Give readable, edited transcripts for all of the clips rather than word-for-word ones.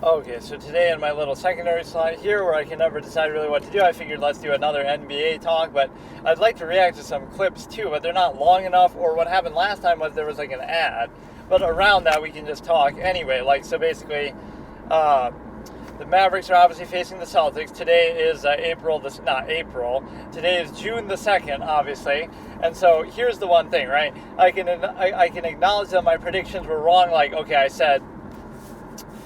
Okay, so today in my little secondary slide here where I can never decide really what to do, I figured let's do another NBA talk, but I'd like to react to some clips too, but they're not long enough, or what happened last time was there was like an ad, but around that we can just talk anyway. So basically, the Mavericks are obviously facing the Celtics. Today is today is June the 2nd, obviously, and so here's the one thing, right? I can acknowledge that my predictions were wrong, I said,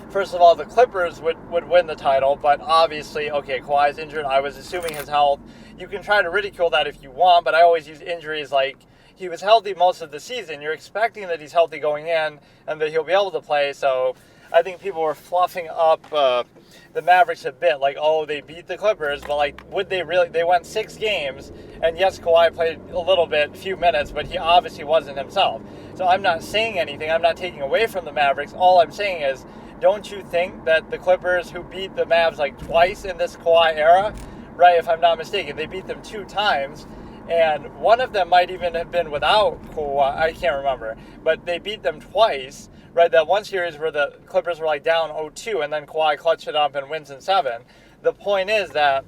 first of all, the Clippers would win the title, but obviously, Kawhi's injured. I was assuming his health. You can try to ridicule that if you want, but I always use injuries like he was healthy most of the season. You're expecting that he's healthy going in and that he'll be able to play. So I think people were fluffing up the Mavericks a bit, they beat the Clippers, but would they really? They went 6 games, and yes, Kawhi played a little bit, few minutes, but he obviously wasn't himself. So I'm not saying anything. I'm not taking away from the Mavericks. All I'm saying is, don't you think that the Clippers, who beat the Mavs twice in this Kawhi era, right, if I'm not mistaken, they beat them 2 times, and one of them might even have been without Kawhi, I can't remember, but they beat them twice, right, that one series where the Clippers were down 0-2, and then Kawhi clutched it up and wins in 7. The point is that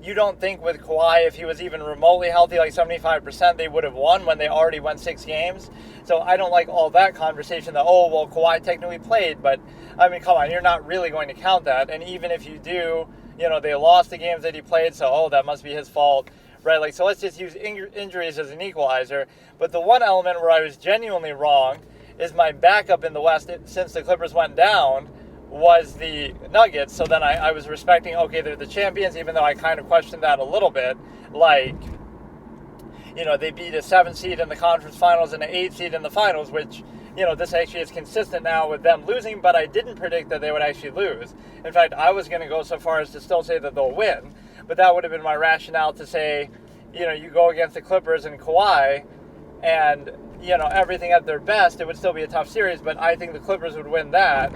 you don't think with Kawhi, if he was even remotely healthy, 75%, they would have won when they already won 6 games. So I don't like all that conversation that, Kawhi technically played, but, come on, you're not really going to count that. And even if you do, they lost the games that he played, so, that must be his fault, right? So let's just use injuries as an equalizer. But the one element where I was genuinely wrong is my backup in the West, since the Clippers went down, was the Nuggets. So then I was respecting, they're the champions, even though I kind of questioned that a little bit. They beat a 7 seed in the conference finals and an 8 seed in the finals, which, this actually is consistent now with them losing, but I didn't predict that they would actually lose. In fact, I was going to go so far as to still say that they'll win, but that would have been my rationale to say, you go against the Clippers and Kawhi, and, everything at their best, it would still be a tough series, but I think the Clippers would win that.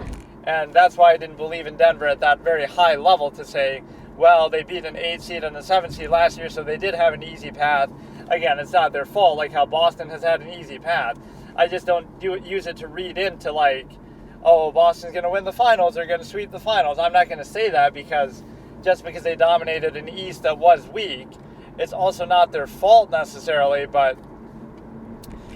And that's why I didn't believe in Denver at that very high level to say, well, they beat an 8 seed and a 7 seed last year, so they did have an easy path. Again, it's not their fault, like how Boston has had an easy path. I just don't use it to read into Boston's going to win the finals, they're going to sweep the finals. I'm not going to say that because they dominated an East that was weak, it's also not their fault necessarily, but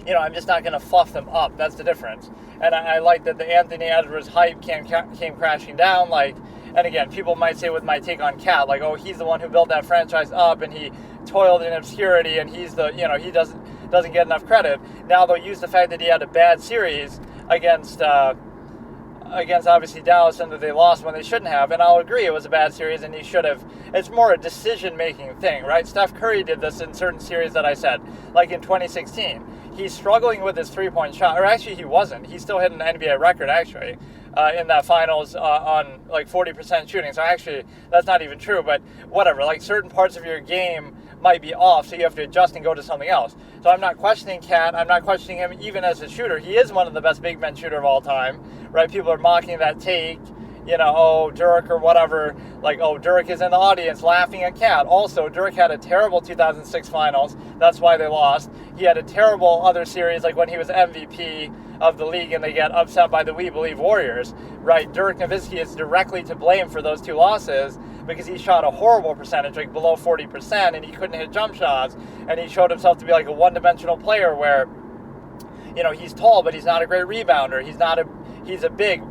I'm just not going to fluff them up. That's the difference. And I like that the Anthony Edwards hype came crashing down. And again, people might say with my take on Cat, he's the one who built that franchise up, and he toiled in obscurity, and he's the, he doesn't get enough credit. Now they'll use the fact that he had a bad series against obviously Dallas, and that they lost when they shouldn't have. And I'll agree it was a bad series, and he should have. It's more a decision-making thing, right? Steph Curry did this in certain series that I said, in 2016. He's struggling with his three-point shot, or actually he wasn't. He still hit an NBA record, actually, in that finals on 40% shooting. So actually, that's not even true, but whatever. Certain parts of your game might be off, so you have to adjust and go to something else. So I'm not questioning Cat. I'm not questioning him even as a shooter. He is one of the best big men shooter of all time, right? People are mocking that take, Dirk or whatever, Dirk is in the audience laughing at Cat. Also, Dirk had a terrible 2006 finals. That's why they lost. He had a terrible other series, when he was MVP of the league and they get upset by the We Believe Warriors, right? Dirk Nowitzki is directly to blame for those 2 losses because he shot a horrible percentage, below 40%, and he couldn't hit jump shots, and he showed himself to be a one-dimensional player where, he's tall, but he's not a great rebounder. He's a big,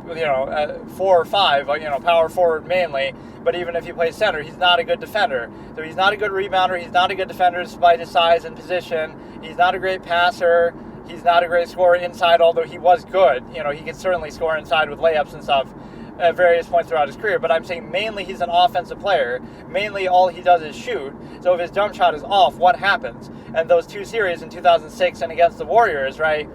4 or 5, power forward mainly. But even if he plays center, he's not a good defender. So he's not a good rebounder. He's not a good defender despite his size and position. He's not a great passer. He's not a great scorer inside, although he was good. He could certainly score inside with layups and stuff at various points throughout his career. But I'm saying mainly he's an offensive player. Mainly all he does is shoot. So if his jump shot is off, what happens? And those 2 series in 2006 and against the Warriors, right,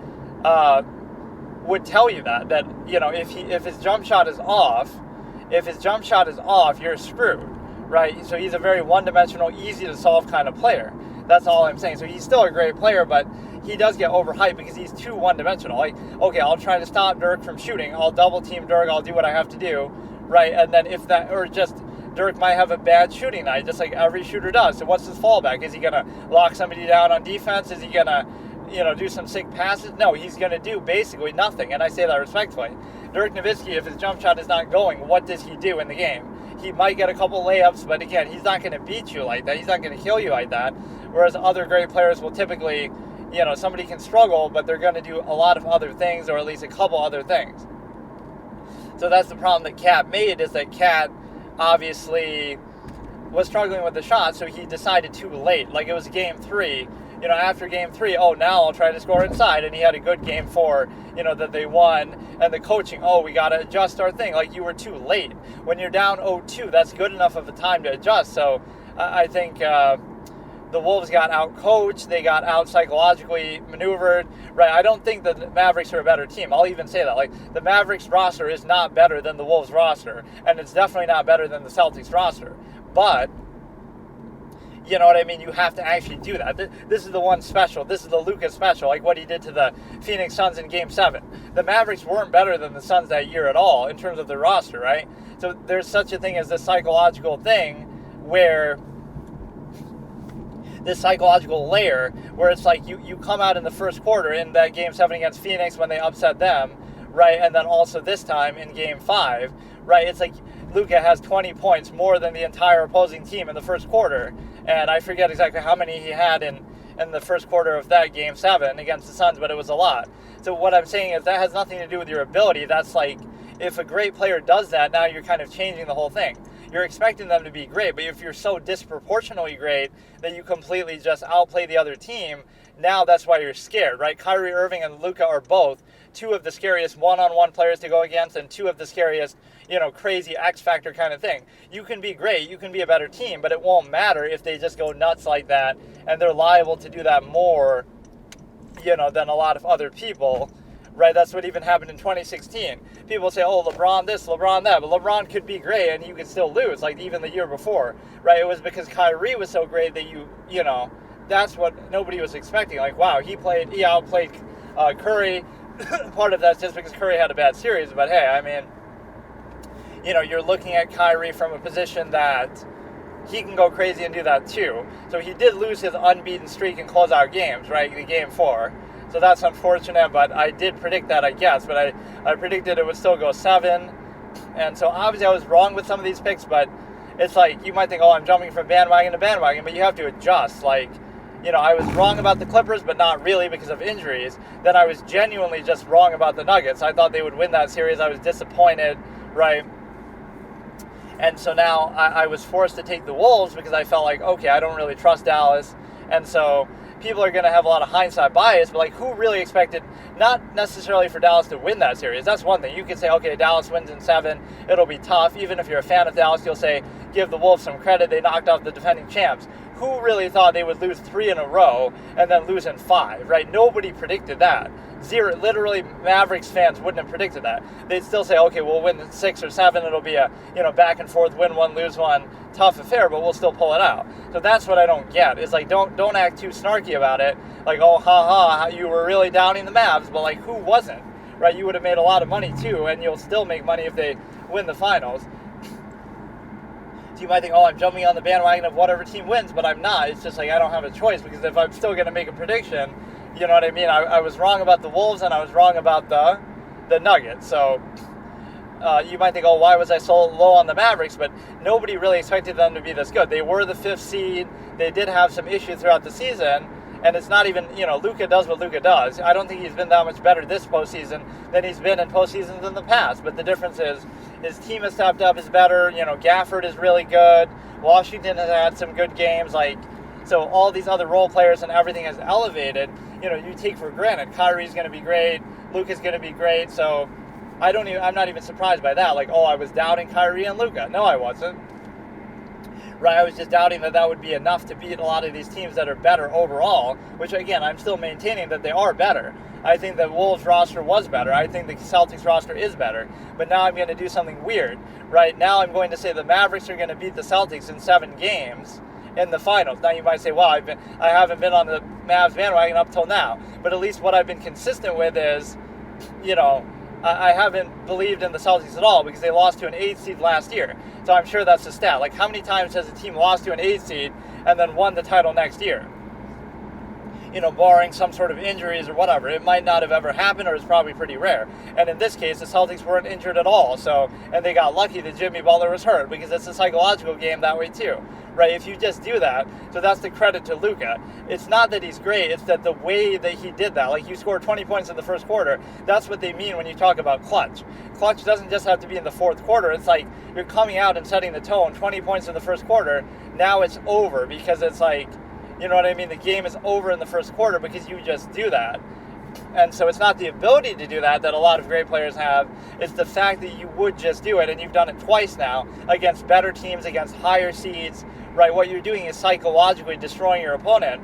would tell you that if his jump shot is off, you're screwed, right? So he's a very one-dimensional, easy-to-solve kind of player. That's all I'm saying. So he's still a great player, but he does get overhyped because he's too one-dimensional. I'll try to stop Dirk from shooting. I'll double-team Dirk. I'll do what I have to do, right? And then Dirk might have a bad shooting night, just like every shooter does. So what's his fallback? Is he going to lock somebody down on defense? Is he going to do some sick passes? No, he's going to do basically nothing, and I say that respectfully. Dirk Nowitzki, if his jump shot is not going, what does he do in the game? He might get a couple layups, but again, he's not going to beat you like that. He's not going to kill you like that. Whereas other great players will typically, somebody can struggle, but they're going to do a lot of other things, or at least a couple other things. So that's the problem that Cat made, is that Cat obviously was struggling with the shot, so he decided too late. Like, it was game 3. After game 3, now I'll try to score inside. And he had a good game 4, that they won. And the coaching, we got to adjust our thing. Like, you were too late. When you're down 0-2, that's good enough of a time to adjust. So I think the Wolves got out-coached. They got out-psychologically maneuvered. Right? I don't think the Mavericks are a better team. I'll even say that. Like, the Mavericks roster is not better than the Wolves roster. And it's definitely not better than the Celtics roster. But you know what I mean? You have to actually do that. This is the one special. This is the Luka special, like what he did to the Phoenix Suns in Game 7. The Mavericks weren't better than the Suns that year at all in terms of their roster, right? So there's such a thing as this psychological thing where this psychological layer where it's like you come out in the first quarter in that Game 7 against Phoenix when they upset them, right? And then also this time in Game 5, right? It's like Luka has 20 points more than the entire opposing team in the first quarter. And I forget exactly how many he had in the first quarter of that Game 7 against the Suns, but it was a lot. So what I'm saying is that has nothing to do with your ability. That's like, if a great player does that, now you're kind of changing the whole thing. You're expecting them to be great, but if you're so disproportionately great that you completely just outplay the other team, now that's why you're scared, right? Kyrie Irving and Luka are both two of the scariest one-on-one players to go against and two of the scariest, crazy X-factor kind of thing. You can be great, you can be a better team, but it won't matter if they just go nuts like that, and they're liable to do that more, than a lot of other people, right? That's what even happened in 2016. People say, LeBron this, LeBron that, but LeBron could be great and you could still lose, like even the year before, right? It was because Kyrie was so great that that's what nobody was expecting. Like, wow, he outplayed Curry. Part of that's just because Curry had a bad series, but hey, I mean, you're looking at Kyrie from a position that he can go crazy and do that too. So he did lose his unbeaten streak in closeout games, right? The Game 4. So that's unfortunate, but I did predict that, I guess. But I predicted it would still go 7. And so obviously I was wrong with some of these picks, but it's like, you might think, I'm jumping from bandwagon to bandwagon, but you have to adjust. Like, I was wrong about the Clippers, but not really because of injuries. Then I was genuinely just wrong about the Nuggets. I thought they would win that series. I was disappointed, right? And so now I was forced to take the Wolves because I felt like, okay, I don't really trust Dallas. And so people are going to have a lot of hindsight bias, but like, who really expected, not necessarily for Dallas to win that series. That's one thing. You could say, okay, Dallas wins in 7. It'll be tough. Even if you're a fan of Dallas, you'll say, give the Wolves some credit. They knocked off the defending champs. Who really thought they would lose 3 in a row and then lose in 5, right? Nobody predicted that. Zero. Literally, Mavericks fans wouldn't have predicted that. They'd still say, okay, we'll win 6 or 7. It'll be a, back and forth, win one, lose one, tough affair, but we'll still pull it out. So that's what I don't get. It's like, don't act too snarky about it. Like, you were really downing the Mavs, but like, who wasn't, right? You would have made a lot of money too, and you'll still make money if they win the finals. So you might think, I'm jumping on the bandwagon of whatever team wins, but I'm not. It's just like, I don't have a choice, because if I'm still going to make a prediction, you know what I mean? I was wrong about the Wolves, and I was wrong about the Nuggets. So you might think, why was I so low on the Mavericks? But nobody really expected them to be this good. They were the 5th seed. They did have some issues throughout the season. And it's not even, Luka does what Luka does. I don't think he's been that much better this postseason than he's been in postseasons in the past. But the difference is his team has stepped up, is better. Gafford is really good. Washington has had some good games. So all these other role players and everything has elevated. You take for granted Kyrie's going to be great. Luka's going to be great. So I'm not even surprised by that. Like, I was doubting Kyrie and Luka. No, I wasn't. Right, I was just doubting that would be enough to beat a lot of these teams that are better overall, which, again, I'm still maintaining that they are better. I think the Wolves roster was better. I think the Celtics roster is better. But now I'm going to do something weird, right? Now I'm going to say the Mavericks are going to beat the Celtics in 7 games in the finals. Now you might say, I haven't been on the Mavs bandwagon up till now. But at least what I've been consistent with is, I haven't believed in the Celtics at all because they lost to an 8 seed last year. So I'm sure that's a stat. Like, how many times has a team lost to an 8 seed and then won the title next year? barring some sort of injuries or whatever. It might not have ever happened, or it's probably pretty rare. And in this case, the Celtics weren't injured at all. And they got lucky that Jimmy Butler was hurt, because it's a psychological game that way too, right? If you just do that, so that's the credit to Luka. It's not that he's great, it's that the way that he did that, like you scored 20 points in the first quarter, that's what they mean when you talk about clutch. Clutch doesn't just have to be in the fourth quarter. It's like you're coming out and setting the tone. 20 points in the first quarter, now it's over, because it's like, you know what I mean? The game is over in the first quarter because you just do that. And so it's not the ability to do that a lot of great players have. It's the fact that you would just do it, and you've done it twice now against better teams, against higher seeds, right? What you're doing is psychologically destroying your opponent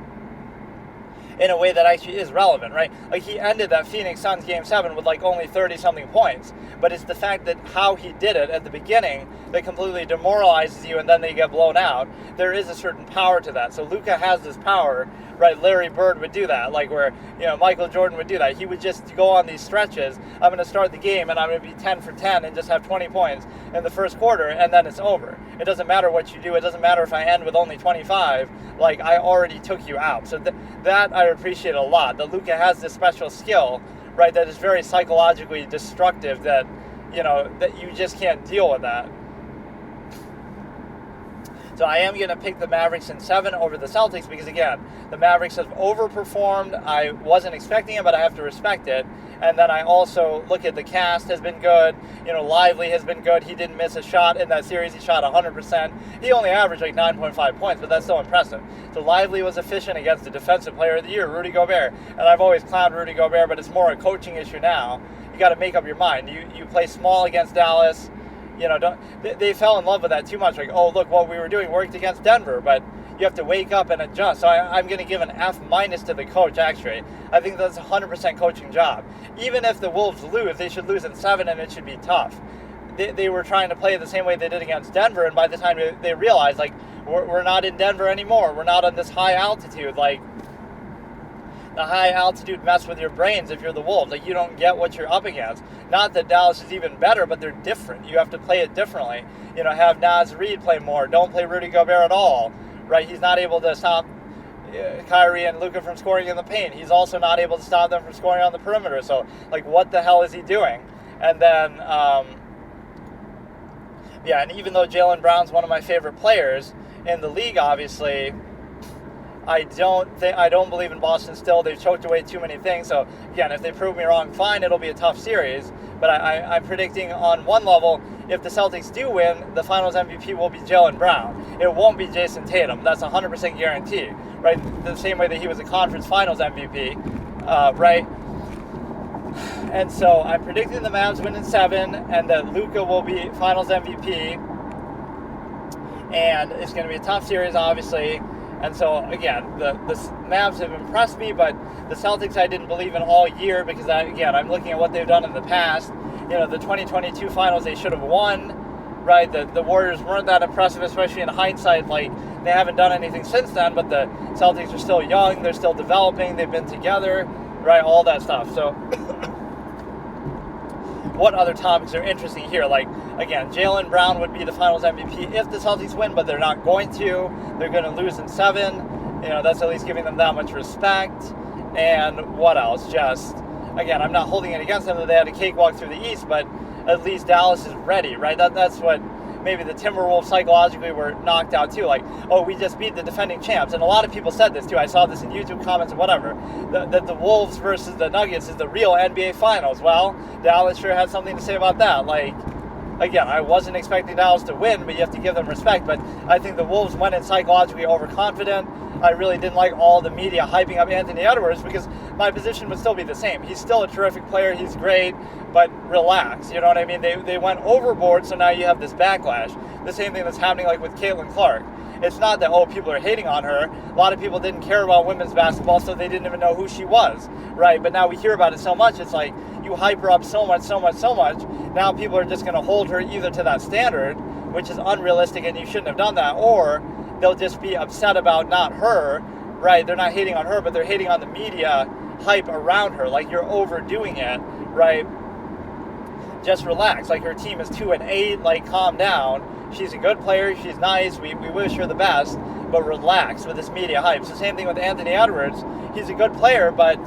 in a way that actually is relevant, right? Like, he ended that Phoenix Suns Game 7 with like only 30-something points, but it's the fact that how he did it at the beginning that completely demoralizes you, and then they get blown out. There is a certain power to that. So Luka has this power, right? Larry Bird would do that, like where, Michael Jordan would do that. He would just go on these stretches. I'm going to start the game, and I'm going to be 10 for 10 and just have 20 points in the first quarter, and then it's over. It doesn't matter what you do. It doesn't matter if I end with only 25. Like, I already took you out. So that I appreciate a lot. That Luka has this special skill, right, that is very psychologically destructive, that, that you just can't deal with that. So I am going to pick the Mavericks in 7 over the Celtics because, again, the Mavericks have overperformed. I wasn't expecting it, but I have to respect it. And then I also look at the cast has been good. Lively has been good. He didn't miss a shot in that series. He shot 100%. He only averaged like 9.5 points, but that's still impressive. So Lively was efficient against the Defensive Player of the Year, Rudy Gobert. And I've always clowned Rudy Gobert, but it's more a coaching issue now. You got to make up your mind. You play small against Dallas. They fell in love with that too much. Like, oh, look, what we were doing worked against Denver, but you have to wake up and adjust. So I'm going to give an F- to the coach, actually. I think that's a 100% coaching job. Even if the Wolves lose, they should lose in 7, and it should be tough. They were trying to play the same way they did against Denver, and by the time they realized, like, we're not in Denver anymore. We're not on this high altitude. Like, the high altitude mess with your brains if you're the Wolves. Like, you don't get what you're up against. Not that Dallas is even better, but they're different. You have to play it differently. Have Naz Reid play more. Don't play Rudy Gobert at all, right? He's not able to stop Kyrie and Luka from scoring in the paint. He's also not able to stop them from scoring on the perimeter. So, like, what the hell is he doing? And then, and even though Jaylen Brown's one of my favorite players in the league, obviously, I don't believe in Boston still. They've choked away too many things. So, again, if they prove me wrong, fine, it'll be a tough series. But I'm predicting on one level, if the Celtics do win, the Finals MVP will be Jaylen Brown. It won't be Jason Tatum. That's 100% guarantee, right? The same way that he was a Conference Finals MVP, right? And so I'm predicting the Mavs win in 7, and that Luka will be Finals MVP. And it's going to be a tough series, obviously. And so, again, the Mavs have impressed me, but the Celtics I didn't believe in all year because, I'm looking at what they've done in the past. The 2022 Finals, they should have won, right? The Warriors weren't that impressive, especially in hindsight. Like, they haven't done anything since then, but the Celtics are still young. They're still developing. They've been together, right? All that stuff. So, what other topics are interesting here? Like, again, Jaylen Brown would be the Finals MVP if the Celtics win, but they're not going to. They're going to lose in 7. That's at least giving them that much respect. And what else? Just, again, I'm not holding it against them that they had a cakewalk through the East, but at least Dallas is ready, right? That's what maybe the Timberwolves psychologically were knocked out too. Like, oh, we just beat the defending champs. And a lot of people said this too. I saw this in YouTube comments and whatever. That the Wolves versus the Nuggets is the real NBA Finals. Well, Dallas sure had something to say about that. Like, again, I wasn't expecting Dallas to win, but you have to give them respect. But I think the Wolves went in psychologically overconfident. I really didn't like all the media hyping up Anthony Edwards because my position would still be the same. He's still a terrific player. He's great, but relax. You know what I mean? They went overboard, so now you have this backlash. The same thing that's happening like with Caitlin Clark. It's not that, oh, people are hating on her. A lot of people didn't care about women's basketball, so they didn't even know who she was, right? But now we hear about it so much. It's like you hype her up so much. Now people are just going to hold her either to that standard, which is unrealistic and you shouldn't have done that, or they'll just be upset about not her, right? They're not hating on her, but they're hating on the media hype around her. Like, you're overdoing it, right? Just relax. Like, her team is 2-8. Like, calm down. She's a good player. She's nice. We wish her the best. but relax with this media hype. So same thing with Anthony Edwards. He's a good player, but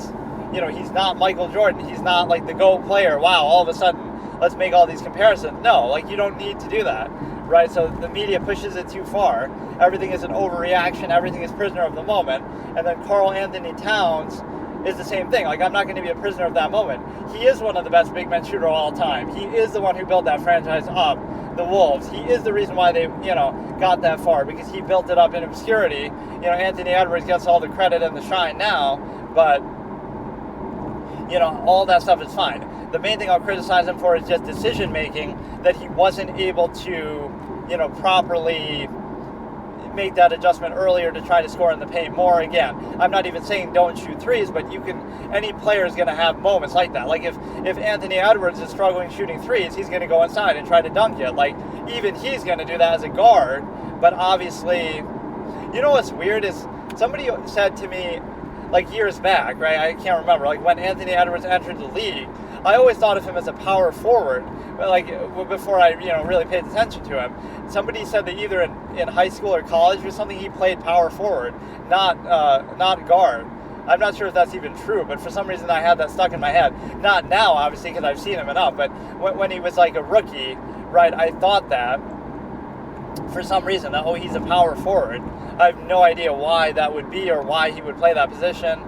he's not Michael Jordan. He's not like the GOAT player. Wow, all of a sudden, let's make all these comparisons. No, like you don't need to do that, right? So the media pushes it too far. Everything is an overreaction. Everything is prisoner of the moment. And then Karl Anthony Towns is the same thing. Like, I'm not going to be a prisoner of that moment. He is one of the best big men shooter of all time. He is the one who built that franchise up, the Wolves. He is the reason why they, got that far, because he built it up in obscurity. Anthony Edwards gets all the credit and the shine now, but, all that stuff is fine. The main thing I'll criticize him for is just decision-making, that he wasn't able to, properly make that adjustment earlier to try to score in the paint more. Again, I'm not even saying don't shoot threes, but any player is going to have moments like that. Like if Anthony Edwards is struggling shooting threes, he's going to go inside and try to dunk it. Like, even he's going to do that as a guard, but obviously, what's weird is somebody said to me, like years back, right? I can't remember, like when Anthony Edwards entered the league, I always thought of him as a power forward, but like before I really paid attention to him. Somebody said that either in high school or college or something he played power forward, not guard. I'm not sure if that's even true, but for some reason I had that stuck in my head. Not now, obviously, because I've seen him enough, but when he was like a rookie, right, I thought that for some reason, he's a power forward. I have no idea why that would be or why he would play that position.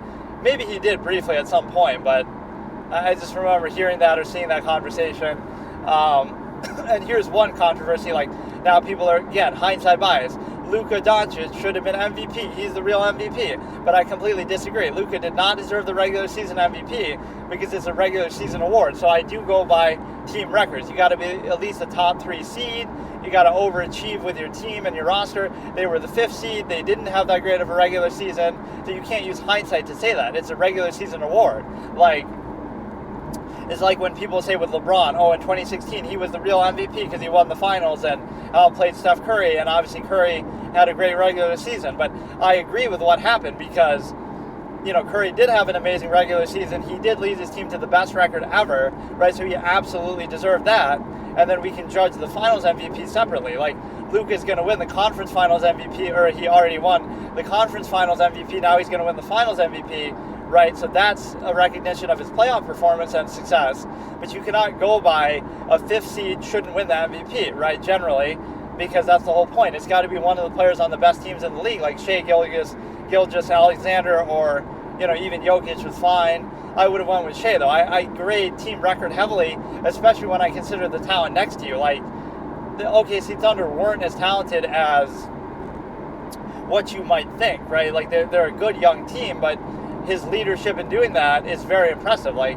Maybe he did briefly at some point, but I just remember hearing that or seeing that conversation. And here's one controversy, like now people are, again, hindsight bias. Luka Doncic should have been MVP. He's the real MVP. But I completely disagree. Luka did not deserve the regular season MVP because it's a regular season award. So I do go by team records. You got to be at least a top 3 seed. You got to overachieve with your team and your roster. They were the 5th seed. They didn't have that great of a regular season. So you can't use hindsight to say that. It's a regular season award. It's like when people say with LeBron, in 2016 he was the real MVP because he won the finals and outplayed Steph Curry, and obviously Curry had a great regular season. But I agree with what happened because, Curry did have an amazing regular season. He did lead his team to the best record ever, right? So he absolutely deserved that. And then we can judge the finals MVP separately. Like, Luka is going to win the conference finals MVP, or he already won the conference finals MVP. Now he's going to win the finals MVP. Right, so that's a recognition of his playoff performance and success. But you cannot go by a 5th seed shouldn't win the MVP, right, generally, because that's the whole point. It's got to be one of the players on the best teams in the league, like Shai Gilgeous-Alexander, or, even Jokic was fine. I would have went with Shai, though. I grade team record heavily, especially when I consider the talent next to you. Like, the OKC Thunder weren't as talented as what you might think, right? Like, they're a good young team, but his leadership in doing that is very impressive. Like,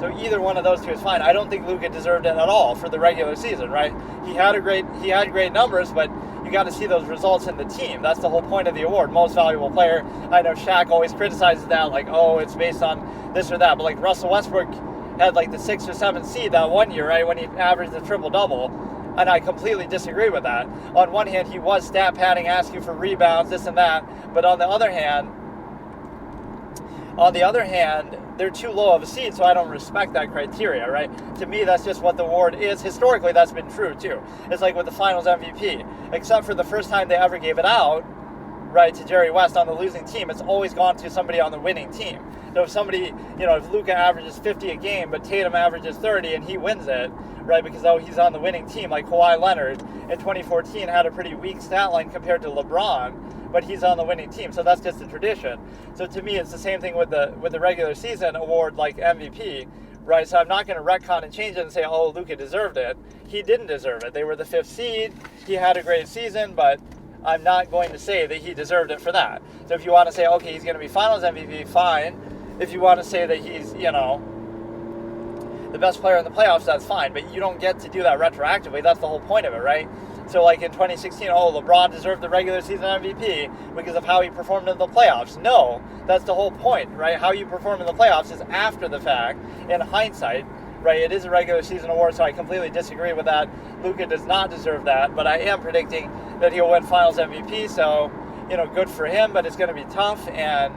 so either one of those two is fine. I don't think Luka deserved it at all for the regular season, right? He had great numbers, but you got to see those results in the team. That's the whole point of the award, most valuable player. I know Shaq always criticizes that, like, it's based on this or that. But like Russell Westbrook had like the 6th or 7th seed that one year, right, when he averaged a triple-double. And I completely disagree with that. On one hand, he was stat padding, asking for rebounds, this and that. But on the other hand, they're too low of a seed, so I don't respect that criteria, right? To me, that's just what the award is. Historically, that's been true, too. It's like with the finals MVP. Except for the first time they ever gave it out, right, to Jerry West on the losing team, it's always gone to somebody on the winning team. So if somebody, if Luka averages 50 a game, but Tatum averages 30 and he wins it, right, because he's on the winning team, like Kawhi Leonard in 2014 had a pretty weak stat line compared to LeBron, but he's on the winning team, so that's just a tradition. So to me, it's the same thing with the regular season award, like MVP, right? So I'm not going to retcon and change it and say, Luka deserved it. He didn't deserve it. They were the 5th seed. He had a great season, but I'm not going to say that he deserved it for that. So if you want to say, okay, he's going to be finals MVP, fine. If you want to say that he's, the best player in the playoffs, that's fine. But you don't get to do that retroactively. That's the whole point of it, right? So like in 2016, LeBron deserved the regular season MVP because of how he performed in the playoffs. No, that's the whole point, right? How you perform in the playoffs is after the fact, in hindsight, right? It is a regular season award, so I completely disagree with that. Luka does not deserve that, but I am predicting that he'll win finals MVP, so, good for him, but it's going to be tough, and,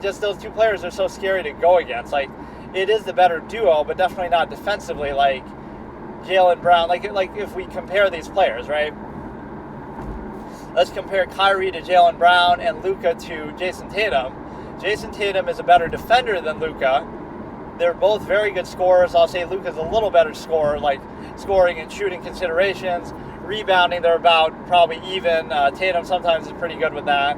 just those two players are so scary to go against. Like, it is the better duo, but definitely not defensively, like Jaylen Brown, like if we compare these players, right? let's compare Kyrie to Jaylen Brown and Luka to Jason Tatum. Jason Tatum is a better defender than Luka. They're both very good scorers. I'll say Luka's a little better scorer, like scoring and shooting considerations. Rebounding, they're about probably even. Tatum sometimes is pretty good with that.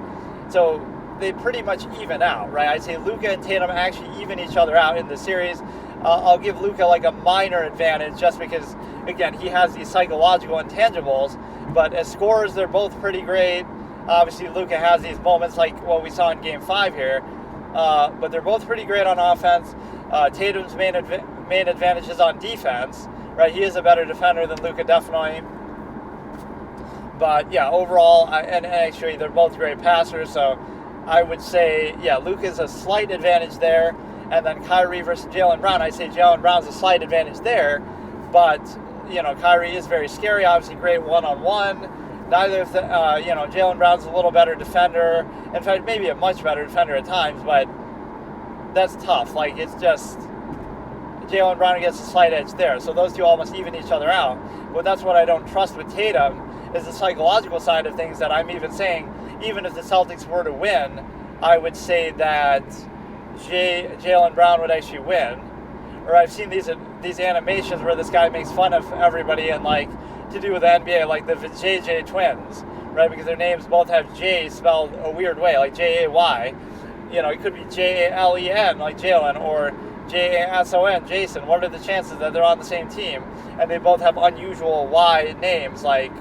So they pretty much even out, right? I'd say Luka and Tatum actually even each other out in the series. I'll give Luka like a minor advantage just because, again, he has these psychological intangibles. But as scorers, they're both pretty great. Obviously, Luka has these moments like what we saw in Game 5 here. But they're both pretty great on offense. Tatum's main advantage is on defense, right? He is a better defender than Luka, definitely. But, yeah, overall, and actually, they're both great passers. So I would say, yeah, Luka's a slight advantage there. And then Kyrie versus Jaylen Brown, I'd say Jaylen Brown's a slight advantage there. But, Kyrie is very scary, obviously great one-on-one. Neither of the, Jaylen Brown's a little better defender. In fact, maybe a much better defender at times, but that's tough. Like, it's just Jaylen Brown gets a slight edge there. So those two almost even each other out. But that's what I don't trust with Tatum, is the psychological side of things that I'm even saying, even if the Celtics were to win, I would say that Jaylen Brown would actually win. Or I've seen these animations where this guy makes fun of everybody and like to do with the NBA, like the JJ twins, right? Because their names both have J spelled a weird way, like Jay. It could be Jalen, like Jalen, or Jason, Jason. What are the chances that they're on the same team? And they both have unusual Y names, like,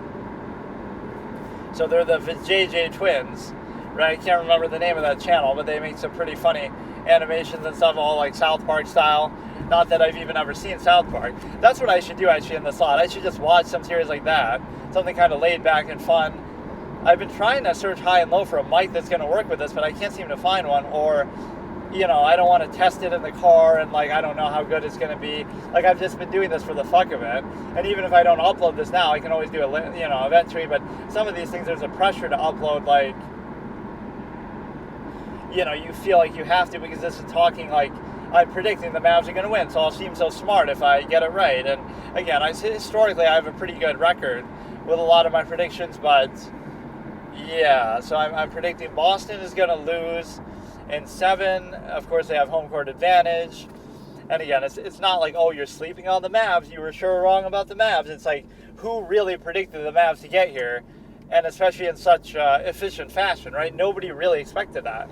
so they're the JJ twins, right? I can't remember the name of that channel, but they make some pretty funny animations and stuff, all like South Park style. Not that I've even ever seen South Park. That's what I should do actually in the slot. I should just watch some series like that, something kind of laid back and fun. I've been trying to search high and low for a mic that's going to work with this, but I can't seem to find one. Or, I don't want to test it in the car, and like I don't know how good it's going to be. Like, I've just been doing this for the fuck of it. And even if I don't upload this now, I can always do eventually. But some of these things, there's a pressure to upload, like, you feel like you have to, because this is talking like I'm predicting the Mavs are going to win, so I'll seem so smart if I get it right. And again, historically I have a pretty good record with a lot of my predictions, but yeah, so I'm predicting Boston is going to lose in 7. Of course, they have home court advantage. And again, it's not like, oh, you're sleeping on the Mavs, you were sure wrong about the Mavs. It's like, who really predicted the Mavs to get here? And especially in such efficient fashion, right? Nobody really expected that.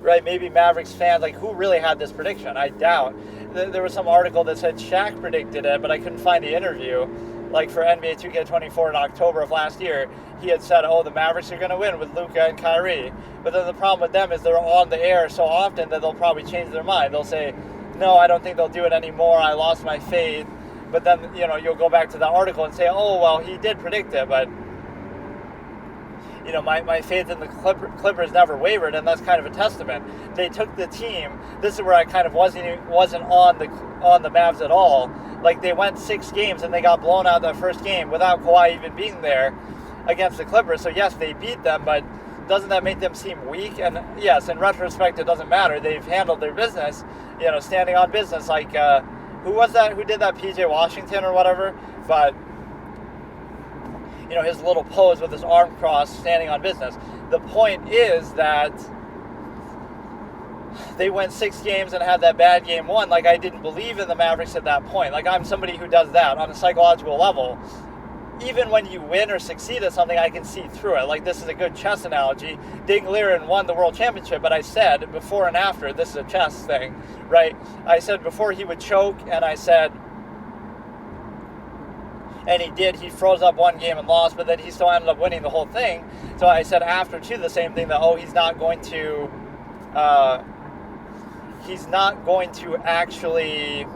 Right, maybe Mavericks fans, like, who really had this prediction? I doubt. There was some article that said Shaq predicted it, but I couldn't find the interview. Like, for NBA 2K24 in October of last year, he had said, the Mavericks are going to win with Luka and Kyrie. But then the problem with them is they're on the air so often that they'll probably change their mind. They'll say, no, I don't think they'll do it anymore. I lost my faith. But then, you'll go back to the article and say, oh, well, he did predict it, but my faith in the Clippers never wavered, and that's kind of a testament. They took the team. This is where I kind of wasn't on the Mavs at all. Like, they went 6 games and they got blown out that first game without Kawhi even being there against the Clippers. So yes, they beat them, but doesn't that make them seem weak? And yes, in retrospect, it doesn't matter. They've handled their business, standing on business. Like, who was that? Who did that? PJ Washington or whatever? But his little pose with his arm crossed, standing on business. The point is that they went 6 games and had that bad game 1. Like, I didn't believe in the Mavericks at that point. Like, I'm somebody who does that on a psychological level. Even when you win or succeed at something, I can see through it. Like, this is a good chess analogy. Ding Liren won the world championship, but I said before and after, this is a chess thing, right? I said before he would choke, and I said, and he did. He froze up one game and lost, but then he still ended up winning the whole thing. So I said after, too, the same thing, that, he's not going to actually,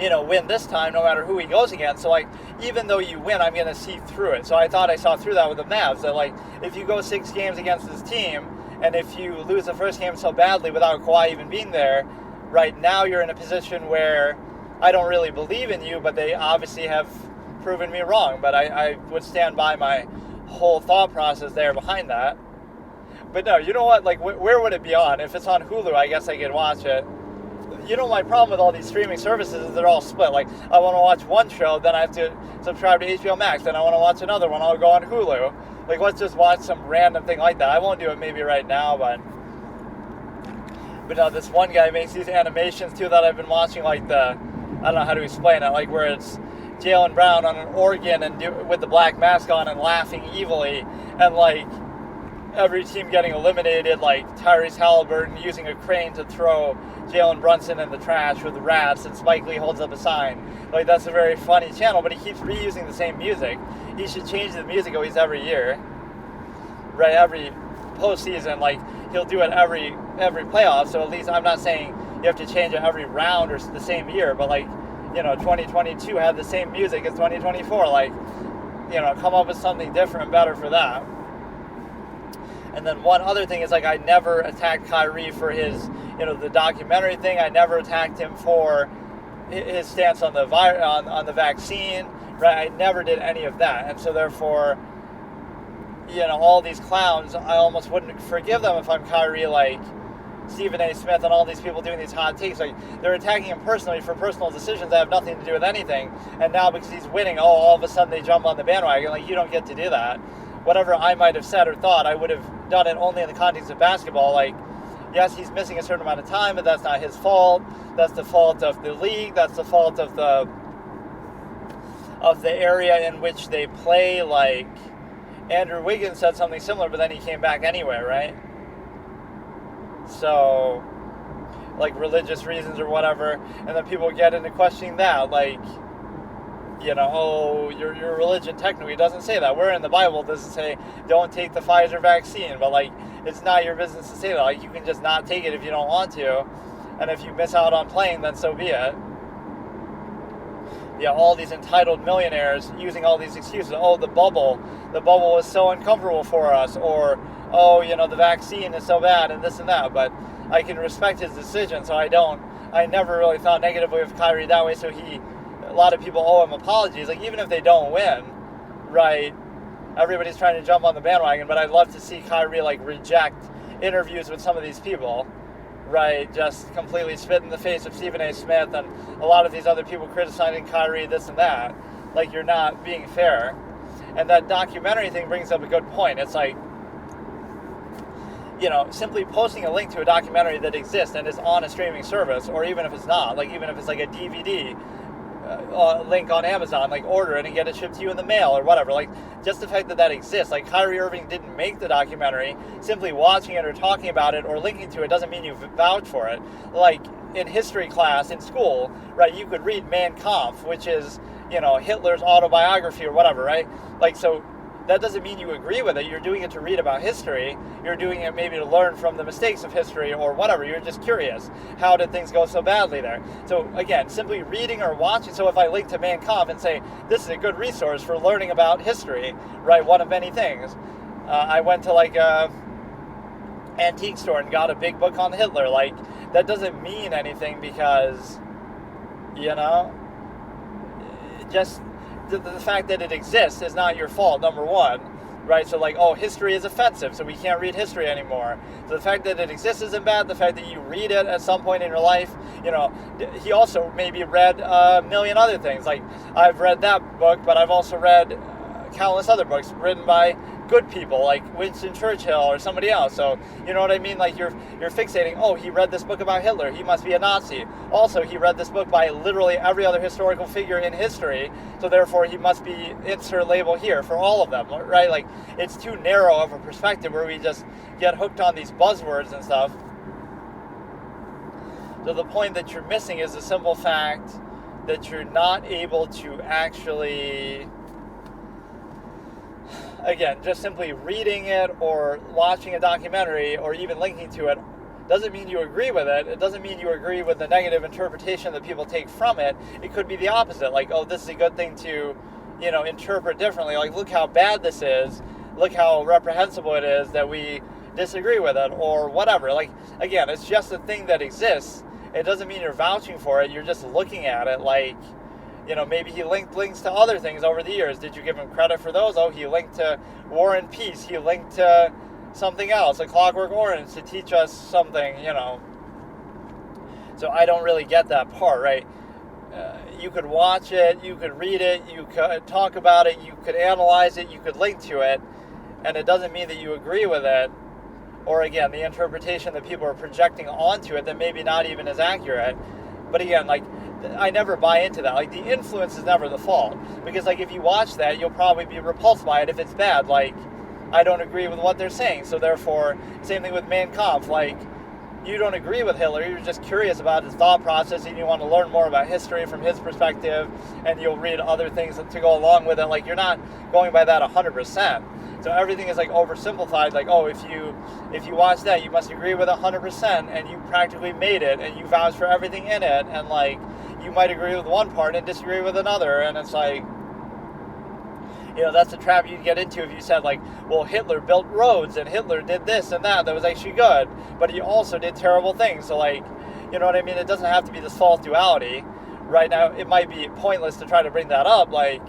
win this time, no matter who he goes against. So, like, even though you win, I'm going to see through it. So I thought I saw through that with the Mavs, that, like, if you go 6 games against this team, and if you lose the first game so badly without Kawhi even being there, right now you're in a position where I don't really believe in you, but they obviously have proven me wrong. But I would stand by my whole thought process there behind that. But no, you know what? Like, where would it be on? If it's on Hulu, I guess I could watch it. my problem with all these streaming services is they're all split. Like, I want to watch one show, then I have to subscribe to HBO Max. Then I want to watch another one, I'll go on Hulu. Like, let's just watch some random thing like that. I won't do it maybe right now, but no, this one guy makes these animations too that I've been watching, like I don't know how to explain it, like where it's Jaylen Brown on an organ and with the black mask on and laughing evilly, and like every team getting eliminated, like Tyrese Halliburton using a crane to throw Jalen Brunson in the trash with rats, and Spike Lee holds up a sign. Like, that's a very funny channel, but he keeps reusing the same music. He should change the music at least every year, right? Every postseason, like he'll do it every playoff. So at least, I'm not saying you have to change it every round or the same year, but like, 2022 had the same music as 2024. Like, come up with something different and better for that. And then one other thing is, like, I never attacked Kyrie for his, the documentary thing. I never attacked him for his stance on the on the vaccine, right? I never did any of that. And so therefore, all these clowns, I almost wouldn't forgive them if I'm Kyrie, like Stephen A. Smith and all these people doing these hot takes. Like, they're attacking him personally for personal decisions that have nothing to do with anything. And now because he's winning, all of a sudden they jump on the bandwagon. Like, you don't get to do that. Whatever I might have said or thought, I would have done it only in the context of basketball. Like, yes, he's missing a certain amount of time, but that's not his fault. That's the fault of the league. That's the fault of the area in which they play. Like, Andrew Wiggins said something similar, but then he came back anyway, right? So, like, religious reasons or whatever, and then people get into questioning that, like, your religion technically doesn't say that. Where in the Bible does it say don't take the Pfizer vaccine? But like, it's not your business to say that. Like, you can just not take it if you don't want to, and if you miss out on playing, then so be it. Yeah, all these entitled millionaires using all these excuses. Oh, the bubble was so uncomfortable for us, or the vaccine is so bad, and this and that. But I can respect his decision, so I never really thought negatively of Kyrie that way. So a lot of people owe him apologies. Like, even if they don't win, right? Everybody's trying to jump on the bandwagon, but I'd love to see Kyrie, like, reject interviews with some of these people, right? Just completely spit in the face of Stephen A. Smith and a lot of these other people criticizing Kyrie, this and that. Like, you're not being fair. And that documentary thing brings up a good point. It's like, simply posting a link to a documentary that exists and is on a streaming service, or even if it's not, like, even if it's like a DVD link on Amazon, like, order it and get it shipped to you in the mail or whatever. Like, just the fact that exists. Like, Kyrie Irving didn't make the documentary. Simply watching it or talking about it or linking to it doesn't mean you vouch for it. Like, in history class in school, right, you could read Mein Kampf, which is, Hitler's autobiography or whatever, right? Like, so that doesn't mean you agree with it. You're doing it to read about history. You're doing it maybe to learn from the mistakes of history or whatever. You're just curious. How did things go so badly there? So again, simply reading or watching. So if I link to Mein Kampf and say, this is a good resource for learning about history, right? One of many things. I went to like a antique store and got a big book on Hitler. Like, that doesn't mean anything because, just the fact that it exists is not your fault, number one, right? So like, history is offensive, so we can't read history anymore. So the fact that it exists isn't bad. The fact that you read it at some point in your life, he also maybe read a million other things. Like, I've read that book, but I've also read countless other books written by good people like Winston Churchill or somebody else. So, you know what I mean? Like, you're fixating, he read this book about Hitler, he must be a Nazi. Also, he read this book by literally every other historical figure in history, so therefore he must be insert label here for all of them, right? Like, it's too narrow of a perspective where we just get hooked on these buzzwords and stuff. So the point that you're missing is the simple fact that you're not able to actually, again, just simply reading it or watching a documentary or even linking to it doesn't mean you agree with it. It doesn't mean you agree with the negative interpretation that people take from it. It could be the opposite. Like, this is a good thing to, interpret differently. Like, look how bad this is. Look how reprehensible it is that we disagree with it or whatever. Like, again, it's just a thing that exists. It doesn't mean you're vouching for it. You're just looking at it like, maybe he linked links to other things over the years. Did you give him credit for those? He linked to War and Peace. He linked to something else, A Clockwork Orange, to teach us something, So So I don't really get that part, right? You could watch it, you could read it, you could talk about it, you could analyze it, you could link to it, and it doesn't mean that you agree with it. Or again, the interpretation that people are projecting onto it that maybe not even is accurate. But again, like, I never buy into that. Like, the influence is never the fault. Because, like, if you watch that, you'll probably be repulsed by it if it's bad. Like, I don't agree with what they're saying. So therefore, same thing with Mein Kampf. Like, you don't agree with Hitler. You're just curious about his thought process and you want to learn more about history from his perspective. And you'll read other things to go along with it. Like, you're not going by that 100%. So everything is like oversimplified, like, oh, if you watch that, you must agree with 100%, and you practically made it, and you vouch for everything in it, and like, you might agree with one part and disagree with another, and it's like, that's a trap you'd get into if you said, like, well, Hitler built roads, and Hitler did this and that was actually good, but he also did terrible things, so like, you know what I mean, it doesn't have to be this false duality. Right now, it might be pointless to try to bring that up, like,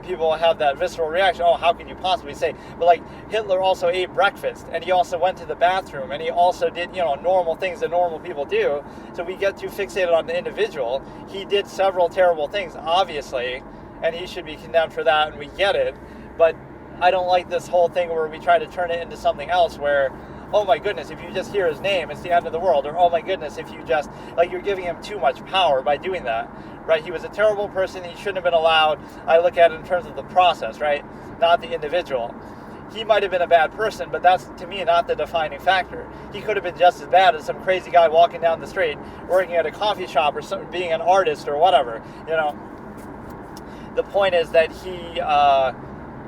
people have that visceral reaction, oh, how can you possibly say? But, like, Hitler also ate breakfast, and he also went to the bathroom, and he also did, normal things that normal people do. So we get too fixated on the individual. He did several terrible things, obviously, and he should be condemned for that, and we get it. But I don't like this whole thing where we try to turn it into something else where, oh my goodness, if you just hear his name, it's the end of the world. Or, oh my goodness, if you just, like, you're giving him too much power by doing that, right? He was a terrible person. He shouldn't have been allowed. I look at it in terms of the process, right? Not the individual. He might have been a bad person, but that's, to me, not the defining factor. He could have been just as bad as some crazy guy walking down the street, working at a coffee shop, or being an artist or whatever, The point is that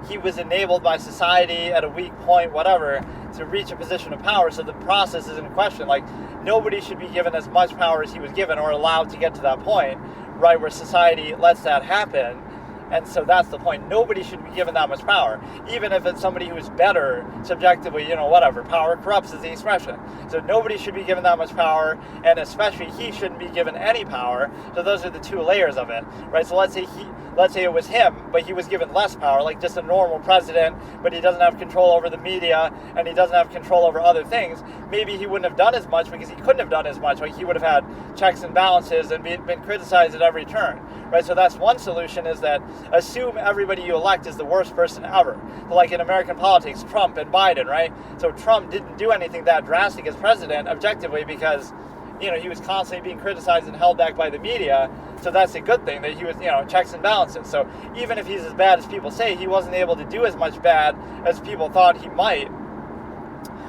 he was enabled by society at a weak point, whatever, to reach a position of power, so the process is in question. Like, nobody should be given as much power as he was given or allowed to get to that point, right, where society lets that happen. And so that's the point. Nobody should be given that much power, even if it's somebody who is better subjectively, whatever. Power corrupts is the expression. So nobody should be given that much power, and especially he shouldn't be given any power. So those are the two layers of it, right? So let's say it was him, but he was given less power, like just a normal president, but he doesn't have control over the media, and he doesn't have control over other things. Maybe he wouldn't have done as much because he couldn't have done as much. Like, he would have had checks and balances and been criticized at every turn, right? So that's one solution, is that assume everybody you elect is the worst person ever. So like in American politics, Trump and Biden, right? So Trump didn't do anything that drastic as president, objectively, because he was constantly being criticized and held back by the media. So that's a good thing, that he was, checks and balances. So even if he's as bad as people say, he wasn't able to do as much bad as people thought he might,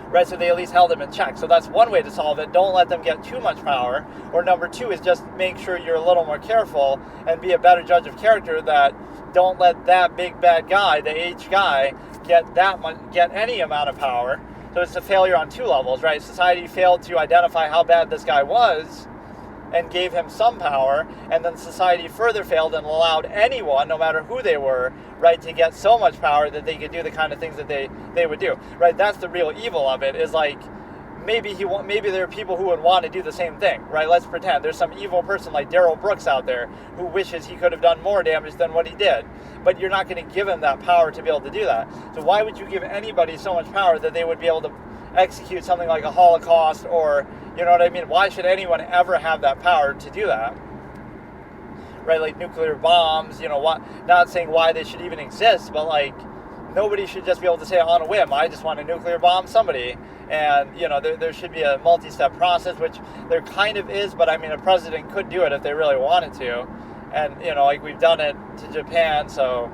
right? So they at least held him in check. So that's one way to solve it. Don't let them get too much power. Or number two is just make sure you're a little more careful and be a better judge of character, that don't let that big bad guy, the H guy, get any amount of power. So it's a failure on two levels, right? Society failed to identify how bad this guy was and gave him some power, and then society further failed and allowed anyone, no matter who they were, right, to get so much power that they could do the kind of things that they would do, right? That's the real evil of it, is like, maybe there are people who would want to do the same thing, right? Let's pretend there's some evil person like Darrell Brooks out there who wishes he could have done more damage than what he did, but you're not going to give him that power to be able to do that. So why would you give anybody so much power that they would be able to execute something like a Holocaust, or, you know what I mean? Why should anyone ever have that power to do that? Right, like nuclear bombs, not saying why they should even exist, but like, nobody should just be able to say on a whim, I just want to nuclear bomb somebody. And, there should be a multi-step process, which there kind of is, but I mean, a president could do it if they really wanted to. And, like we've done it to Japan, so...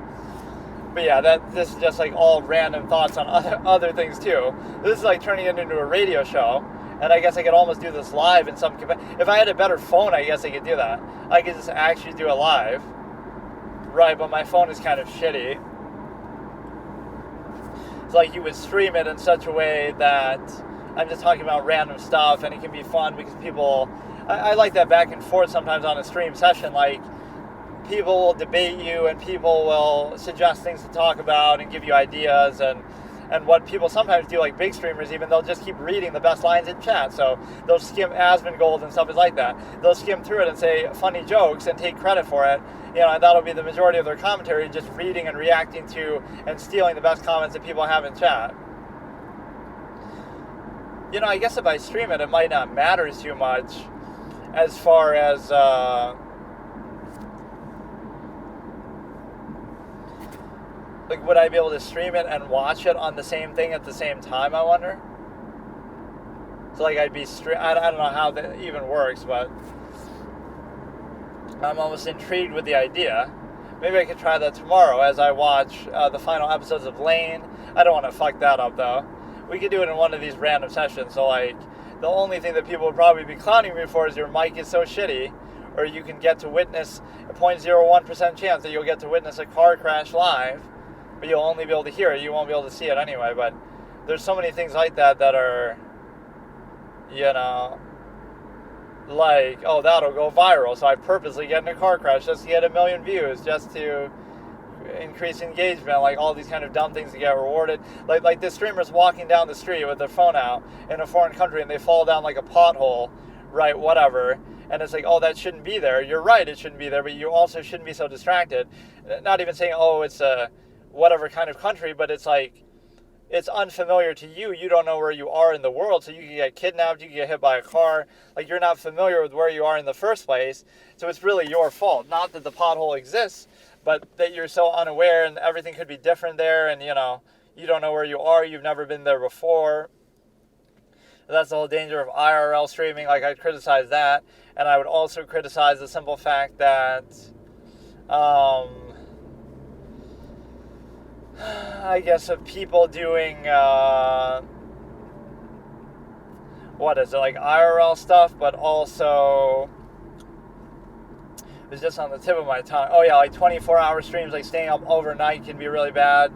But yeah, this is just like all random thoughts on other things too. This is like turning it into a radio show, and I guess I could almost do this live in some capacity. If I had a better phone, I guess I could do that. I could just actually do it live. Right, but my phone is kind of shitty. It's like you would stream it in such a way that I'm just talking about random stuff, and it can be fun because people... I like that back and forth sometimes on a stream session, like... People will debate you, and people will suggest things to talk about and give you ideas, and what people sometimes do, like big streamers even, they'll just keep reading the best lines in chat. So they'll skim Asmongold and stuff is like that. They'll skim through it and say funny jokes and take credit for it. And that'll be the majority of their commentary, just reading and reacting to and stealing the best comments that people have in chat. I guess if I stream it, it might not matter too much. as far as like, would I be able to stream it and watch it on the same thing at the same time, I wonder? So, like, I'd be I don't know how that even works, but I'm almost intrigued with the idea. Maybe I could try that tomorrow as I watch the final episodes of Lane. I don't want to fuck that up, though. We could do it in one of these random sessions. So, like, the only thing that people would probably be clowning me for is your mic is so shitty, or you can get to witness a 0.01% chance that you'll get to witness a car crash live, but you'll only be able to hear it. You won't be able to see it anyway. But there's so many things like that that are, you know, like, oh, that'll go viral, so I purposely get in a car crash just to get 1 million views, just to increase engagement, like all these kind of dumb things to get rewarded. Like this streamer's walking down the street with their phone out in a foreign country and they fall down like a pothole, right, whatever, and it's like, oh, that shouldn't be there. You're right, it shouldn't be there, but you also shouldn't be so distracted. Not even saying, oh, it's a whatever kind of country, but it's like, it's unfamiliar to you. You don't know where you are in the world, so you can get kidnapped, you can get hit by a car. Like, you're not familiar with where you are in the first place, so it's really your fault. Not that the pothole exists, but that you're so unaware and everything could be different there, and, you know, you don't know where you are, you've never been there before. That's the whole danger of IRL streaming. Like, I'd criticize that, and I would also criticize the simple fact that, I guess, of people doing, what is it, like IRL stuff, but also, it was just on the tip of my tongue. Oh yeah, like 24-hour streams, like staying up overnight can be really bad.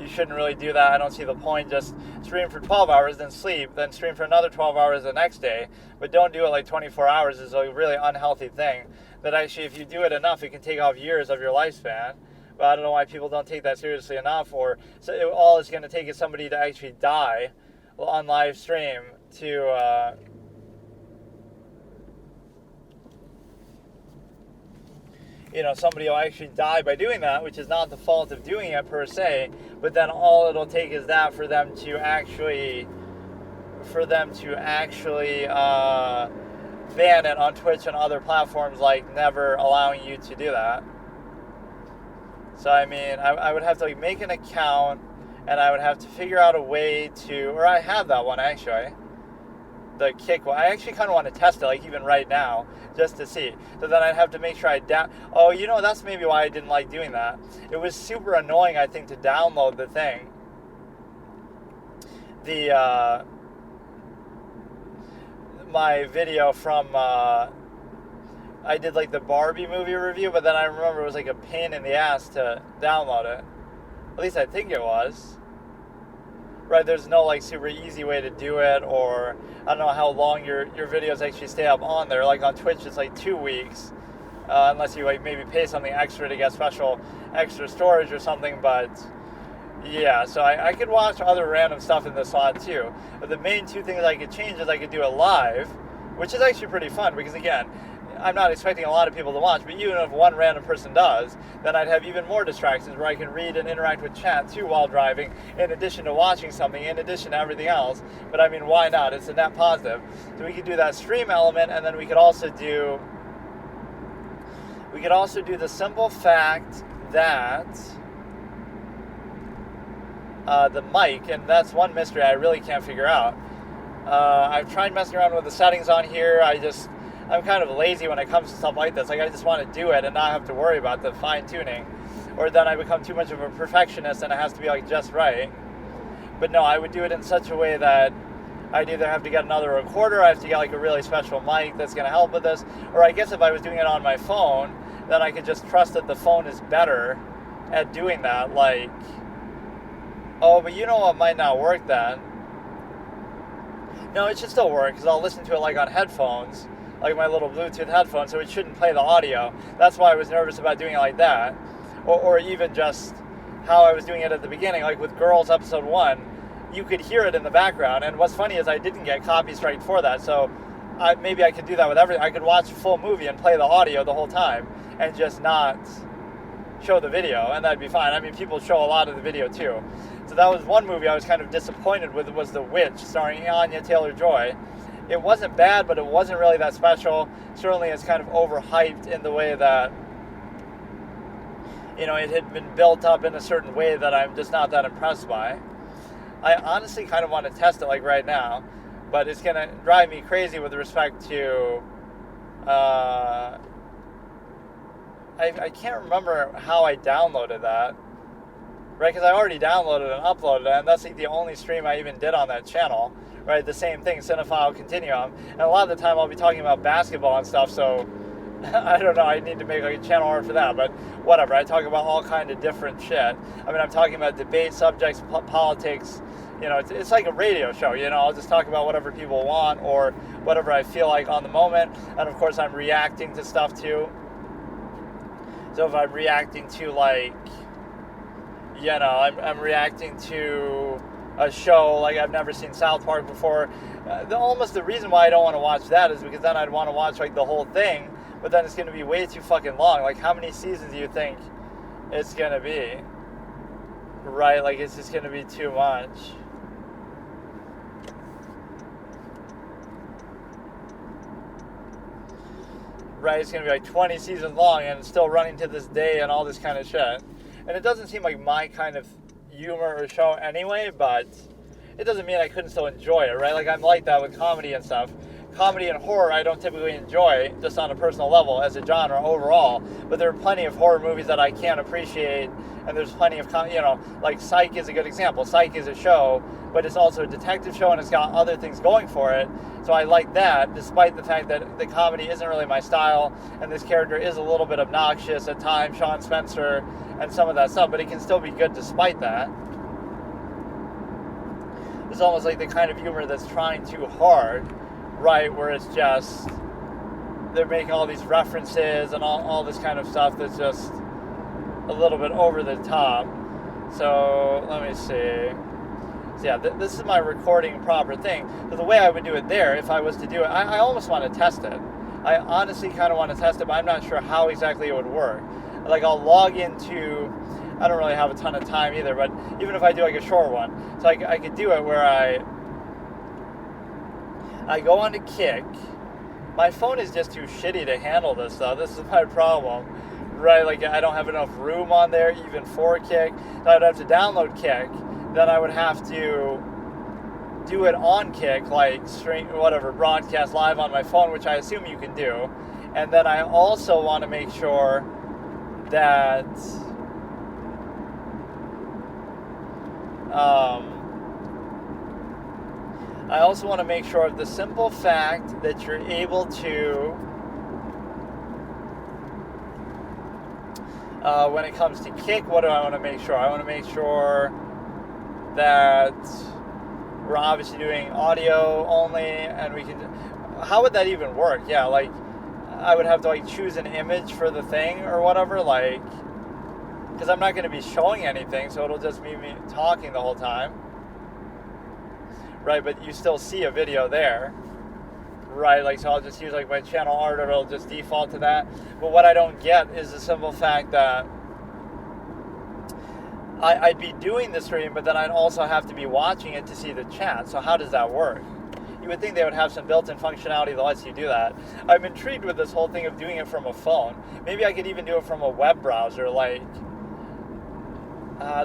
You shouldn't really do that. I don't see the point. Just stream for 12 hours, then sleep, then stream for another 12 hours the next day. But don't do it like 24 hours. It's a really unhealthy thing that actually, if you do it enough, it can take off years of your lifespan. But I don't know why people don't take that seriously enough, or so all it's going to take is somebody to actually die on live stream to, you know, somebody will actually die by doing that, which is not the fault of doing it per se, but then all it'll take is that for them to actually ban it on Twitch and other platforms, like never allowing you to do that. So, I mean, I would have to, like, make an account, and I would have to figure out a way to, or I have that one, actually, the Kick one. I actually kind of want to test it, like, even right now, just to see. So then I'd have to make sure oh, you know, that's maybe why I didn't like doing that. It was super annoying, I think, to download the thing. My video from, I did like the Barbie movie review, but then I remember it was like a pain in the ass to download it. At least I think it was. Right, there's no like super easy way to do it, or I don't know how long your videos actually stay up on there. Like on Twitch, it's like 2 weeks, unless you like maybe pay something extra to get special extra storage or something. But yeah, so I could watch other random stuff in this slot too. But the main two things I could change is I could do it live, which is actually pretty fun because, again, I'm not expecting a lot of people to watch, but even if one random person does, then I'd have even more distractions where I can read and interact with chat too while driving, in addition to watching something, in addition to everything else. But I mean, why not? It's a net positive. So we could do that stream element, and then we could also do the simple fact that the mic, and that's one mystery I really can't figure out. I've tried messing around with the settings on here. I'm kind of lazy when it comes to stuff like this. Like, I just want to do it and not have to worry about the fine-tuning. Or then I become too much of a perfectionist and it has to be, like, just right. But no, I would do it in such a way that I'd either have to get another recorder, I have to get, like, a really special mic that's going to help with this, or I guess if I was doing it on my phone, then I could just trust that the phone is better at doing that. Like, oh, but you know what might not work then? No, it should still work, because I'll listen to it, like, on headphones, like my little Bluetooth headphones, so it shouldn't play the audio. That's why I was nervous about doing it like that. Or even just how I was doing it at the beginning, like with Girls Episode 1, you could hear it in the background, and what's funny is I didn't get copy strike for that, so maybe I could do that with everything. I could watch a full movie and play the audio the whole time, and just not show the video, and that'd be fine. I mean, people show a lot of the video too. So that was one movie I was kind of disappointed with, was The Witch, starring Anya Taylor-Joy. it wasn't bad, but it wasn't really that special. Certainly it's kind of overhyped in the way that, it had been built up in a certain way that I'm just not that impressed by. I honestly kind of want to test it like right now, but it's going to drive me crazy with respect to, I can't remember how I downloaded that, right? Because I already downloaded and uploaded it, and that's like the only stream I even did on that channel, right? The same thing, Cinephile Continuum. And a lot of the time I'll be talking about basketball and stuff, so I don't know, I need to make like a channel art for that, but whatever. I talk about all kind of different shit. I mean, I'm talking about debate subjects, politics. It's like a radio show. I'll just talk about whatever people want or whatever I feel like on the moment. And of course, I'm reacting to stuff too. So if I'm reacting to I'm reacting to a show like I've never seen South Park before. The reason why I don't want to watch that is because then I'd want to watch like the whole thing, but then it's going to be way too fucking long. Like, how many seasons do you think it's going to be? Right? Like, it's just going to be too much. Right? It's going to be like 20 seasons long and it's still running to this day and all this kind of shit. And it doesn't seem like my kind of humor or show anyway, but it doesn't mean I couldn't still enjoy it, right? Like, I'm like that with comedy and stuff. Comedy and horror I don't typically enjoy just on a personal level as a genre overall, but there are plenty of horror movies that I can appreciate, and there's plenty of, like Psych is a good example. Psych is a show, but it's also a detective show and it's got other things going for it, so I like that, despite the fact that the comedy isn't really my style, and this character is a little bit obnoxious at times, Sean Spencer, and some of that stuff, but it can still be good despite that. It's almost like the kind of humor that's trying too hard, right, where it's just, they're making all these references and all this kind of stuff that's just a little bit over the top. So, let me see. So yeah, this is my recording proper thing. So the way I would do it there, if I was to do it, I almost want to test it. I honestly kind of want to test it, but I'm not sure how exactly it would work. Like, I'll log into, I don't really have a ton of time either, but even if I do like a short one, so I could do it where I go on to Kick. My phone is just too shitty to handle this though. This is my problem, right? Like, I don't have enough room on there even for Kick. So I'd have to download Kick. Then I would have to do it on Kick, like broadcast live on my phone, which I assume you can do. And then I also want to make sure that I also want to make sure of the simple fact that you're able to, when it comes to Kick, what do I want to make sure? I want to make sure that we're obviously doing audio only, and we can, how would that even work? Yeah, like, I would have to like choose an image for the thing or whatever, like, because I'm not going to be showing anything, so it'll just be me talking the whole time. Right, but you still see a video there, right? Like, so I'll just use like my channel art, or it'll just default to that. But what I don't get is the simple fact that I'd be doing the stream, but then I'd also have to be watching it to see the chat. So how does that work? You would think they would have some built-in functionality that lets you do that. I'm intrigued with this whole thing of doing it from a phone. Maybe I could even do it from a web browser, like,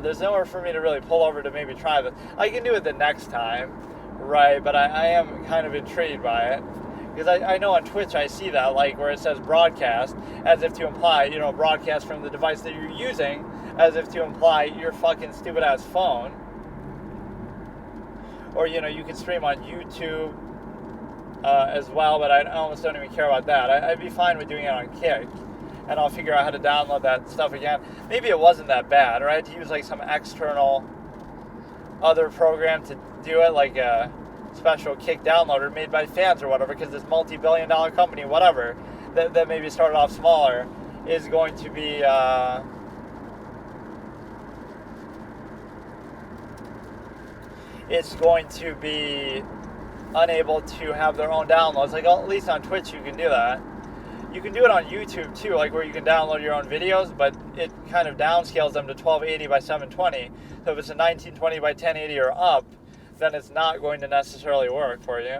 there's nowhere for me to really pull over to maybe try this. I can do it the next time, right? But I am kind of intrigued by it. Because I know on Twitch I see that, like, where it says broadcast, as if to imply, broadcast from the device that you're using, as if to imply your fucking stupid-ass phone. Or, you can stream on YouTube as well, but I almost don't even care about that. I'd be fine with doing it on Kick. And I'll figure out how to download that stuff again. Maybe it wasn't that bad, or I had to use like some external other program to do it, like a special Kick downloader made by fans or whatever, because this multi-billion-dollar company, whatever, that maybe started off smaller, is going to be it's going to be unable to have their own downloads. Like, at least on Twitch you can do that. You can do it on YouTube too, like where you can download your own videos, but it kind of downscales them to 1280 by 720. So if it's a 1920 by 1080 or up, then it's not going to necessarily work for you.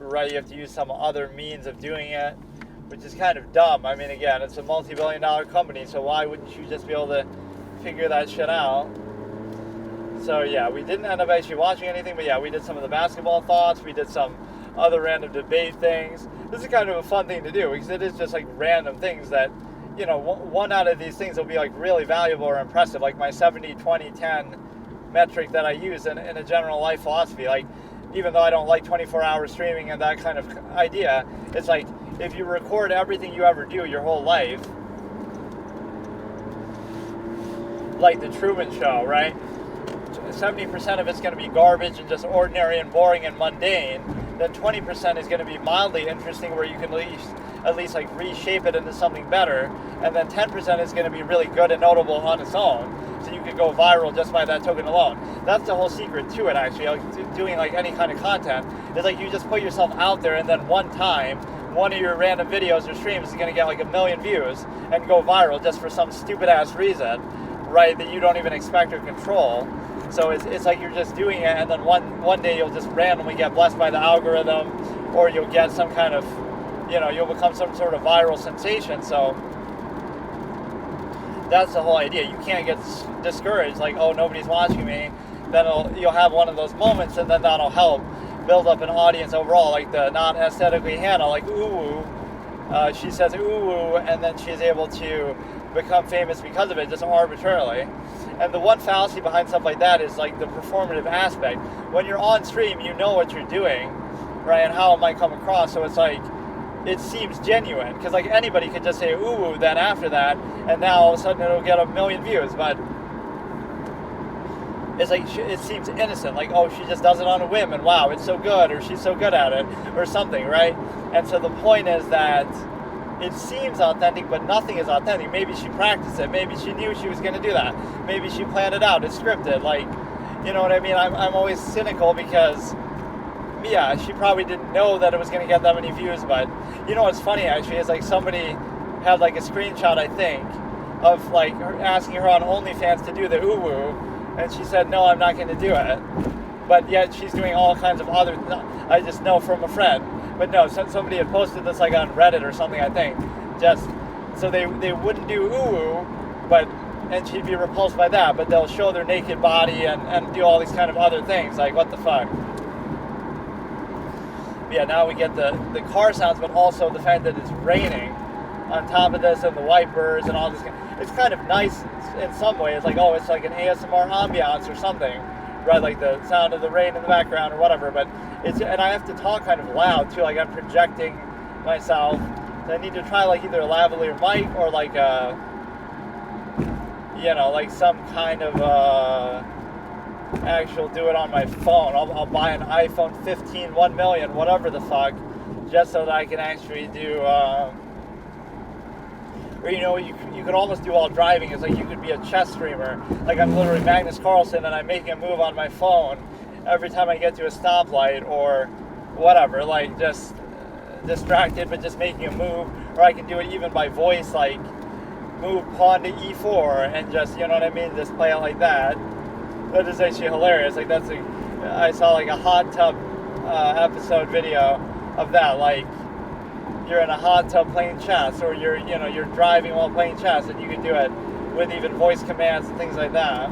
right? You have to use some other means of doing it, which is kind of dumb. I mean, again, it's a multi-billion-dollar company, so why wouldn't you just be able to figure that shit out? So yeah, we didn't end up actually watching anything, but yeah, we did some of the basketball thoughts, we did some other random debate things. This is kind of a fun thing to do, because it is just like random things that, you know, one out of these things will be like really valuable or impressive, like my 70-20-10 metric that I use in a general life philosophy. Like, even though I don't like 24-hour streaming and that kind of idea, it's like, if you record everything you ever do your whole life, like the Truman Show, right? 70% of it's going to be garbage and just ordinary and boring and mundane. Then 20% is going to be mildly interesting, where you can at least like reshape it into something better. And then 10% is going to be really good and notable on its own, so you could go viral just by that token alone. That's the whole secret to it, actually. Like, doing like any kind of content is like, you just put yourself out there, and then one time, one of your random videos or streams is going to get like 1 million views and go viral just for some stupid ass reason, right, that you don't even expect or control. So it's like you're just doing it, and then one day you'll just randomly get blessed by the algorithm, or you'll get some kind of, you know, you'll become some sort of viral sensation. So that's the whole idea. You can't get discouraged, like, oh, nobody's watching me. Then you'll have one of those moments, and then that'll help build up an audience overall, like the not aesthetically Hannah, like ooh, she says ooh, and then she's able to become famous because of it, just arbitrarily. And the one fallacy behind stuff like that is like the performative aspect. When you're on stream, you know what you're doing, right, and how it might come across. So it's like, it seems genuine, because like anybody could just say ooh, then after that, and now all of a sudden it'll get 1 million views. But it's like, it seems innocent, like, oh, she just does it on a whim, and wow, it's so good, or she's so good at it, or something, right? And so the point is that it seems authentic, but nothing is authentic. Maybe she practiced it, maybe she knew she was going to do that, maybe she planned it out, it's scripted, like, you know what I mean? I'm always cynical, because yeah, she probably didn't know that it was going to get that many views. But you know what's funny, actually, is like somebody had like a screenshot, I think, of like asking her on OnlyFans to do the ooh-woo, and she said, no, I'm not going to do it. But yet she's doing all kinds of other, I just know from a friend. But no, somebody had posted this like on Reddit or something, I think, just so they wouldn't do ooh-woo, and she'd be repulsed by that, but they'll show their naked body and do all these kind of other things, like, what the fuck. Yeah, now we get the car sounds, but also the fact that it's raining on top of this, and the wipers and all this. It's kind of nice in some ways, like, oh, it's like an ASMR ambiance or something, right? Like the sound of the rain in the background or whatever. But and I have to talk kind of loud too, like I'm projecting myself. So I need to try like either a lavalier mic or like like some kind of actual do it on my phone. I'll buy an iPhone 15 1 million, whatever the fuck, just so that I can actually do or you could almost do all driving. It's like you could be a chess streamer, like I'm literally Magnus Carlsen and I'm making a move on my phone every time I get to a stoplight or whatever, like just distracted but just making a move. Or I can do it even by voice, like move pawn to e4 and just, you know what I mean, just play it like that. That is actually hilarious. Like I saw like a hot tub episode video of that. Like you're in a hot tub playing chess, or you're driving while playing chess, and you can do it with even voice commands and things like that.